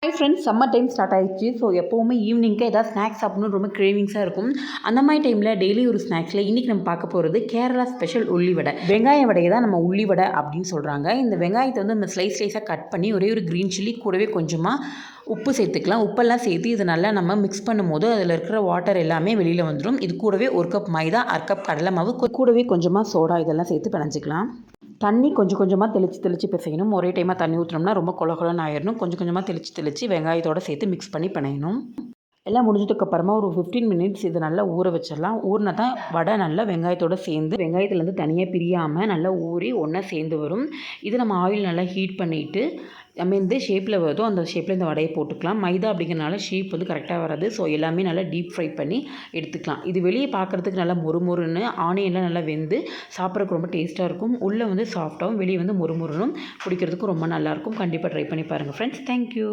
Hi friends, summer time start ஆயிடுச்சு. So எப்போவுமே ஈவினிங்க்கு ஏதாவது ஸ்நாக்ஸ் சாப்பிடணும்னு ரொம்ப கிரேவிங்ஸாக இருக்கும். அந்த மாதிரி டைமில் டெய்லி ஒரு ஸ்நாக்ஸில் இன்றைக்கி நம்ம பார்க்க போகிறது கேரளா ஸ்பெஷல் உள்ளி வடை. வெங்காய வடையை தான் நம்ம உள்ளி வடை அப்படின்னு சொல்கிறாங்க. இந்த வெங்காயத்தை வந்து நம்ம ஸ்லைஸாக கட் பண்ணி ஒரே ஒரு க்ரீன் சில்லி கூடவே கொஞ்சமாக உப்பு சேர்த்துக்கலாம். உப்பெல்லாம் சேர்த்து இது நல்லா நம்ம மிக்ஸ் பண்ணும்போது அதில் இருக்கிற வாட்டர் எல்லாமே வெளியில் வந்துடும். இது கூடவே 1 கப் மைதா, 1/2 கப் கடலை மாவு, கூடவே கொஞ்சமாக சோடா இதெல்லாம் சேர்த்து பிணைஞ்சிக்கலாம். தண்ணி கொஞ்சம் கொஞ்சமாக தெளித்து பிசையணும். ஒரே டைமாக தண்ணி ஊற்றினோம்னா ரொம்ப கொலன்னு ஆயிடணும். கொஞ்சம் கொஞ்சமாக தெளித்து வெங்காயத்தோடு சேர்த்து மிக்ஸ் பண்ணி பிணையணும். எல்லாம் முடிஞ்சதுக்கப்புறமா ஒரு 15 மினிட்ஸ் இதை நல்லா ஊற வச்சிடலாம். ஊறினா தான் வடை நல்லா வெங்காயத்தோடு சேர்ந்து வெங்காயத்துலேருந்து தனியாக பிரியாமல் நல்லா ஊறி ஒன்றா சேர்ந்து வரும். இது நம்ம ஆயில் நல்லா ஹீட் பண்ணிவிட்டு நம்ம எந்த ஷேப்பில் வருதோ அந்த ஷேப்பில் இந்த வடையை போட்டுக்கலாம். மைதா அப்படிங்கிறனால ஷேப் வந்து கரெக்டாக வராது. ஸோ எல்லாமே நல்லா டீப் ஃப்ரை பண்ணி எடுத்துக்கலாம். இது வெளியே பார்க்குறதுக்கு நல்லா மொறுமொறுன்னு ஆனியன்லாம் நல்லா வெந்து சாப்பிட்றதுக்கு ரொம்ப டேஸ்ட்டாக இருக்கும். உள்ளே வந்து சாஃப்டாகவும் வெளியே வந்து மொறுமொறுன்னும் பிடிக்கிறதுக்கும் ரொம்ப நல்லாயிருக்கும். கண்டிப்பாக ட்ரை பண்ணி பாருங்கள் ஃப்ரெண்ட்ஸ். தேங்க்யூ.